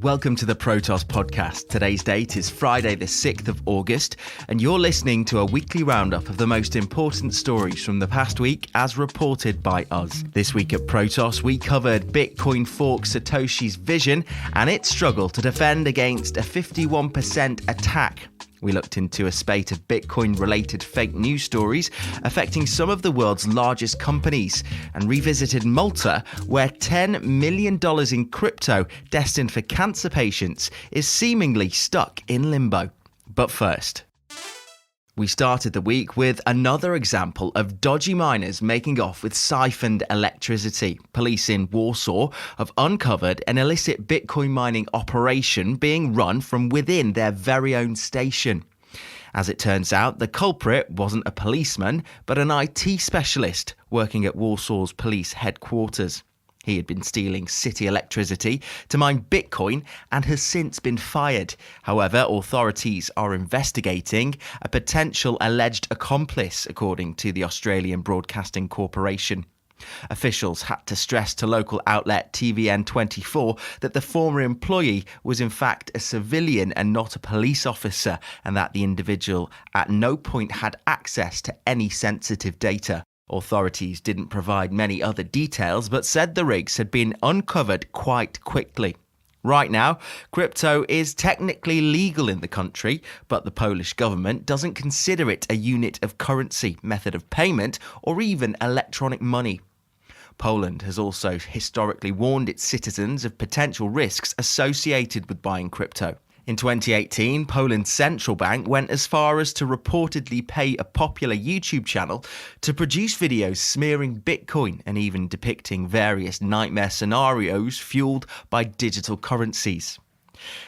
Welcome to the Protos podcast. Today's date is Friday the 6th of August, and you're listening to a weekly roundup of the most important stories from the past week as reported by us. This week at Protos, we covered Bitcoin fork Satoshi's vision and its struggle to defend against a 51% attack. We looked into a spate of Bitcoin-related fake news stories affecting some of the world's largest companies and revisited Malta, where $10 million in crypto destined for cancer patients is seemingly stuck in limbo. But first, we started the week with another example of dodgy miners making off with siphoned electricity. Police in Warsaw have uncovered an illicit Bitcoin mining operation being run from within their very own station. As it turns out, the culprit wasn't a policeman, but an IT specialist working at Warsaw's police headquarters. He had been stealing city electricity to mine Bitcoin and has since been fired. However, authorities are investigating a potential alleged accomplice, according to the Australian Broadcasting Corporation. Officials had to stress to local outlet TVN24 that the former employee was in fact a civilian and not a police officer, and that the individual at no point had access to any sensitive data. Authorities didn't provide many other details, but said the rigs had been uncovered quite quickly. Right now, crypto is technically legal in the country, but the Polish government doesn't consider it a unit of currency, method of payment, or even electronic money. Poland has also historically warned its citizens of potential risks associated with buying crypto. In 2018, Poland's central bank went as far as to reportedly pay a popular YouTube channel to produce videos smearing Bitcoin and even depicting various nightmare scenarios fueled by digital currencies.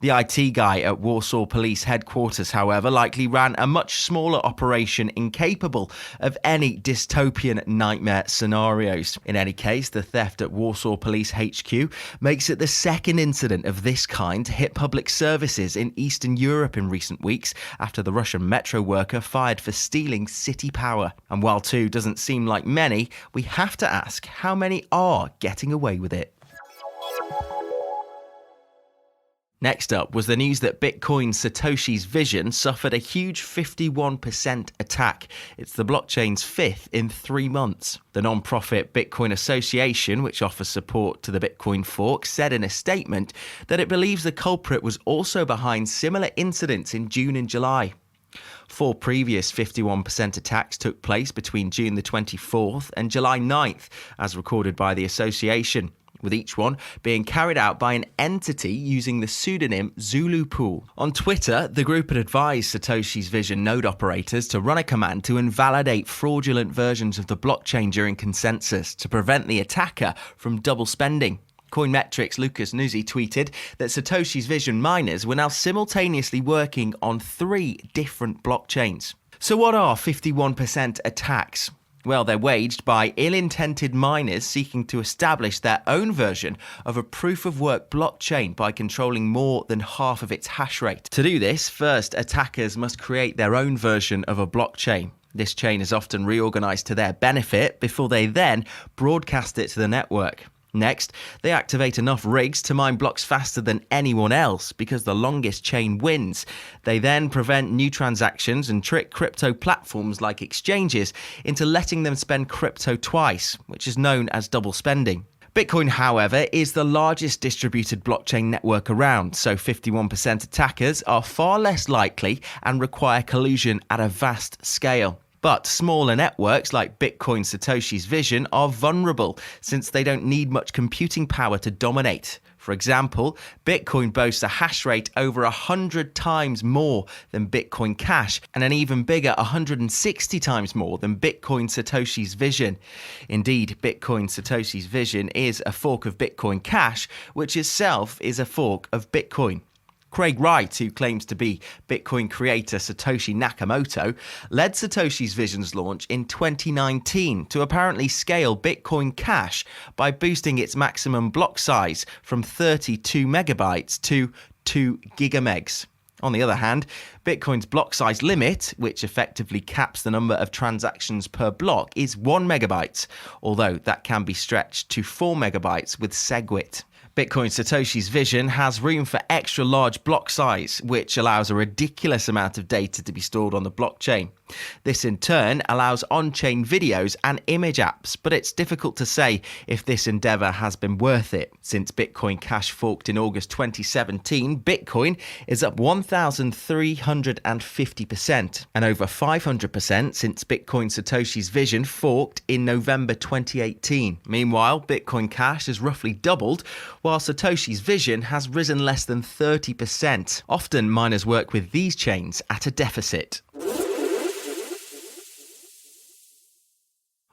The IT guy at Warsaw Police Headquarters, however, likely ran a much smaller operation incapable of any dystopian nightmare scenarios. In any case, the theft at Warsaw Police HQ makes it the second incident of this kind to hit public services in Eastern Europe in recent weeks after the Russian metro worker fired for stealing city power. And while two doesn't seem like many, we have to ask how many are getting away with it. Next up was the news that Bitcoin Satoshi's vision suffered a huge 51% attack. It's the blockchain's fifth in 3 months. The non-profit Bitcoin Association, which offers support to the Bitcoin fork, said in a statement that it believes the culprit was also behind similar incidents in June and July. 4 previous 51% attacks took place between June the 24th and July 9th, as recorded by the association, with each one being carried out by an entity using the pseudonym Zulu Pool. On Twitter, the group had advised Satoshi's vision node operators to run a command to invalidate fraudulent versions of the blockchain during consensus to prevent the attacker from double spending. Coinmetrics' Lucas Nuzzi tweeted that Satoshi's vision miners were now simultaneously working on 3 different blockchains. So what are 51% attacks? Well, they're waged by ill-intended miners seeking to establish their own version of a proof-of-work blockchain by controlling more than half of its hash rate. To do this, first, attackers must create their own version of a blockchain. This chain is often reorganized to their benefit before they then broadcast it to the network. Next, they activate enough rigs to mine blocks faster than anyone else because the longest chain wins. They then prevent new transactions and trick crypto platforms like exchanges into letting them spend crypto twice, which is known as double spending. Bitcoin, however, is the largest distributed blockchain network around, so 51% attackers are far less likely and require collusion at a vast scale. But smaller networks like Bitcoin Satoshi's vision are vulnerable since they don't need much computing power to dominate. For example, Bitcoin boasts a hash rate over 100 times more than Bitcoin Cash and an even bigger 160 times more than Bitcoin Satoshi's vision. Indeed, Bitcoin Satoshi's vision is a fork of Bitcoin Cash, which itself is a fork of Bitcoin. Craig Wright, who claims to be Bitcoin creator Satoshi Nakamoto, led Satoshi's Vision's launch in 2019 to apparently scale Bitcoin Cash by boosting its maximum block size from 32 megabytes to 2 gigamegs. On the other hand, Bitcoin's block size limit, which effectively caps the number of transactions per block, is 1 megabyte, although that can be stretched to 4 megabytes with SegWit. Bitcoin Satoshi's vision has room for extra large block size, which allows a ridiculous amount of data to be stored on the blockchain. This in turn allows on-chain videos and image apps, but it's difficult to say if this endeavour has been worth it. Since Bitcoin Cash forked in August 2017, Bitcoin is up 1,350% and over 500% since Bitcoin Satoshi's vision forked in November 2018. Meanwhile, Bitcoin Cash has roughly doubled, while Satoshi's vision has risen less than 30%. Often miners work with these chains at a deficit.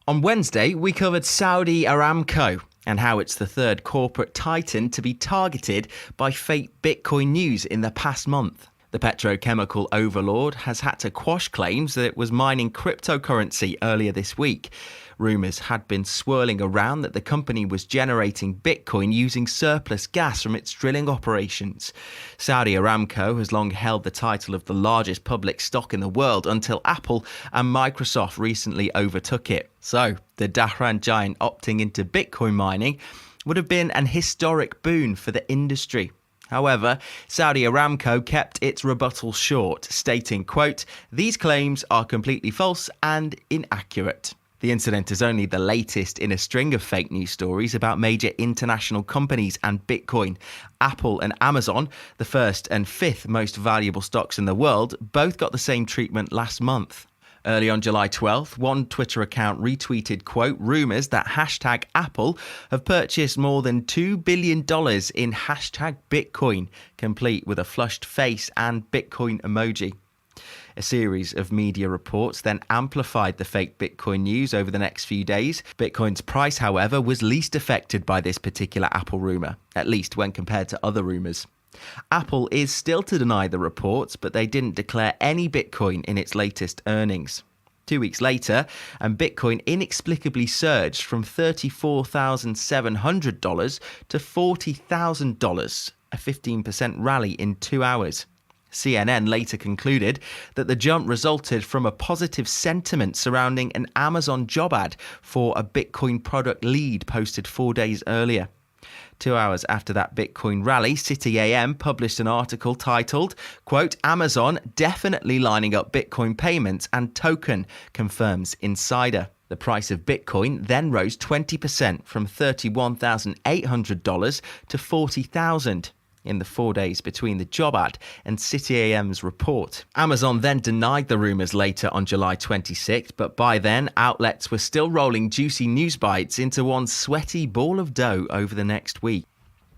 On Wednesday, we covered Saudi Aramco and how it's the third corporate titan to be targeted by fake Bitcoin news in the past month. The petrochemical overlord has had to quash claims that it was mining cryptocurrency earlier this week. Rumours had been swirling around that the company was generating Bitcoin using surplus gas from its drilling operations. Saudi Aramco has long held the title of the largest public stock in the world until Apple and Microsoft recently overtook it. So, the Dhahran giant opting into Bitcoin mining would have been an historic boon for the industry. However, Saudi Aramco kept its rebuttal short, stating, quote, "These claims are completely false and inaccurate." The incident is only the latest in a string of fake news stories about major international companies and Bitcoin. Apple and Amazon, the first and fifth most valuable stocks in the world, both got the same treatment last month. Early on July 12th, one Twitter account retweeted, quote, "Rumours that hashtag Apple have purchased more than $2 billion in hashtag Bitcoin," complete with a flushed face and Bitcoin emoji. A series of media reports then amplified the fake Bitcoin news over the next few days. Bitcoin's price, however, was least affected by this particular Apple rumour, at least when compared to other rumours. Apple is still to deny the reports, but they didn't declare any Bitcoin in its latest earnings. 2 weeks later, and Bitcoin inexplicably surged from $34,700 to $40,000, a 15% rally in 2 hours. CNN later concluded that the jump resulted from a positive sentiment surrounding an Amazon job ad for a Bitcoin product lead posted 4 days earlier. 2 hours after that Bitcoin rally, City AM published an article titled, quote, "Amazon definitely lining up Bitcoin payments and token, confirms insider." The price of Bitcoin then rose 20% from $31,800 to $40,000. In the 4 days between the job ad and City AM's report. Amazon then denied the rumours later on July 26th, but by then, outlets were still rolling juicy news bites into one sweaty ball of dough over the next week.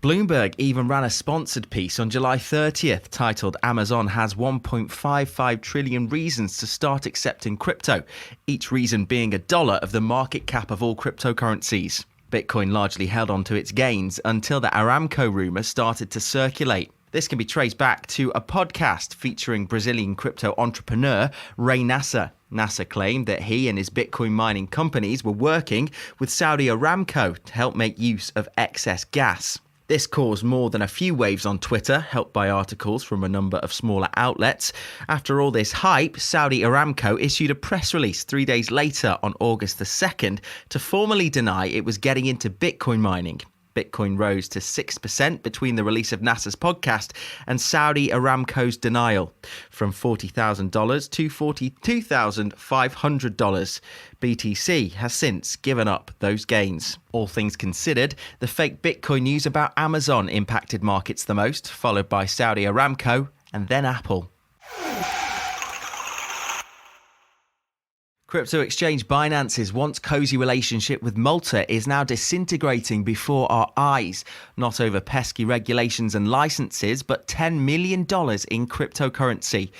Bloomberg even ran a sponsored piece on July 30th titled "Amazon has 1.55 trillion reasons to start accepting crypto, each reason being $1 of the market cap of all cryptocurrencies." Bitcoin largely held on to its gains until the Aramco rumour started to circulate. This can be traced back to a podcast featuring Brazilian crypto entrepreneur Ray Nasser. Nasser claimed that he and his Bitcoin mining companies were working with Saudi Aramco to help make use of excess gas. This caused more than a few waves on Twitter, helped by articles from a number of smaller outlets. After all this hype, Saudi Aramco issued a press release 3 days later on August the 2nd to formally deny it was getting into Bitcoin mining. Bitcoin rose to 6% between the release of Nasser's podcast and Saudi Aramco's denial, from $40,000 to $42,500. BTC has since given up those gains. All things considered, the fake Bitcoin news about Amazon impacted markets the most, followed by Saudi Aramco and then Apple. Crypto exchange Binance's once cozy relationship with Malta is now disintegrating before our eyes, not over pesky regulations and licenses, but $10 million in cryptocurrency.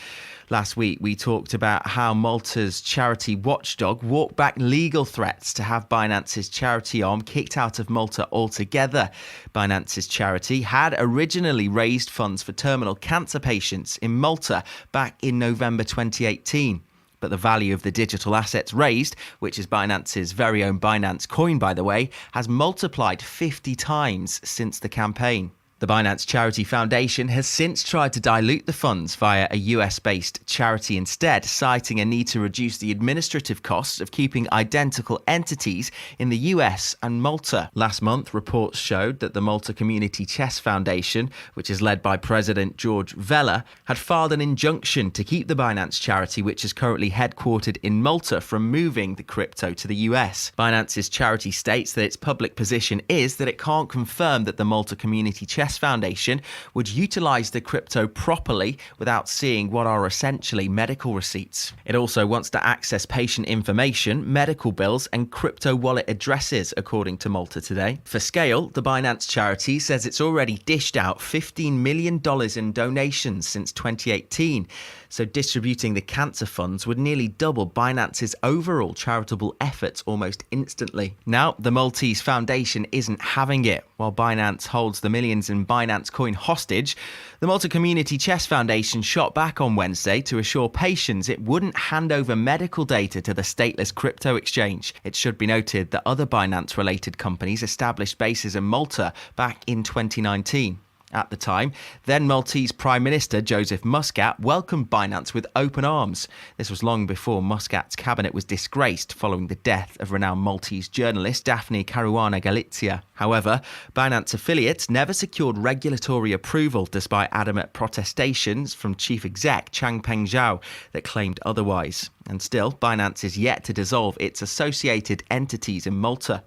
Last week, we talked about how Malta's charity watchdog walked back legal threats to have Binance's charity arm kicked out of Malta altogether. Binance's charity had originally raised funds for terminal cancer patients in Malta back in November 2018. But the value of the digital assets raised, which is Binance's very own Binance coin, by the way, has multiplied 50 times since the campaign. The Binance Charity Foundation has since tried to dilute the funds via a US-based charity instead, citing a need to reduce the administrative costs of keeping identical entities in the US and Malta. Last month, reports showed that the Malta Community Chess Foundation, which is led by President George Vella, had filed an injunction to keep the Binance charity, which is currently headquartered in Malta, from moving the crypto to the US. Binance's charity states that its public position is that it can't confirm that the Malta Community Chess Foundation would utilize the crypto properly without seeing what are essentially medical receipts. It also wants to access patient information, medical bills, and crypto wallet addresses, according to Malta Today. For scale, the Binance charity says it's already dished out $15 million in donations since 2018, so distributing the cancer funds would nearly double Binance's overall charitable efforts almost instantly. Now, the Maltese Foundation isn't having it. While Binance holds the millions in Binance coin hostage, the Malta Community Chess Foundation shot back on Wednesday to assure patients it wouldn't hand over medical data to the stateless crypto exchange. It should be noted that other Binance-related companies established bases in Malta back in 2019. At the time, then Maltese Prime Minister Joseph Muscat welcomed Binance with open arms. This was long before Muscat's cabinet was disgraced following the death of renowned Maltese journalist Daphne Caruana Galizia. However, Binance affiliates never secured regulatory approval despite adamant protestations from Chief Exec Changpeng Zhao that claimed otherwise. And still, Binance is yet to dissolve its associated entities in Malta.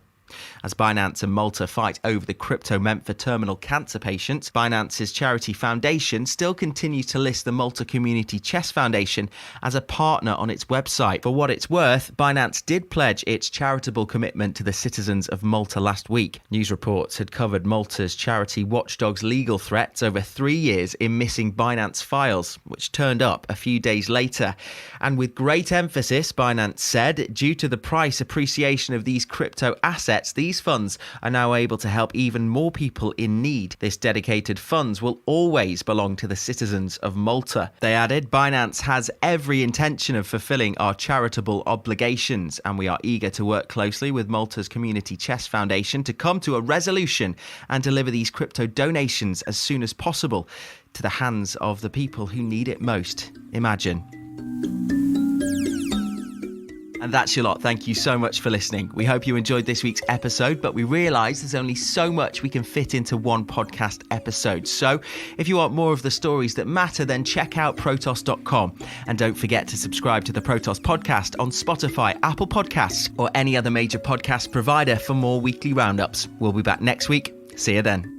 As Binance and Malta fight over the crypto meant for terminal cancer patients, Binance's charity foundation still continues to list the Malta Community Chess Foundation as a partner on its website. For what it's worth, Binance did pledge its charitable commitment to the citizens of Malta last week. News reports had covered Malta's charity watchdog's legal threats over 3 years in missing Binance files, which turned up a few days later. And with great emphasis, Binance said, due to the price appreciation of these crypto assets, these funds are now able to help even more people in need. This dedicated funds will always belong to the citizens of Malta. They added, Binance has every intention of fulfilling our charitable obligations, and we are eager to work closely with Malta's Community Chess Foundation to come to a resolution and deliver these crypto donations as soon as possible to the hands of the people who need it most. Imagine. And that's your lot. Thank you so much for listening. We hope you enjoyed this week's episode, but we realise there's only so much we can fit into one podcast episode. So if you want more of the stories that matter, then check out Protos.com. And don't forget to subscribe to the Protos podcast on Spotify, Apple Podcasts, or any other major podcast provider for more weekly roundups. We'll be back next week. See you then.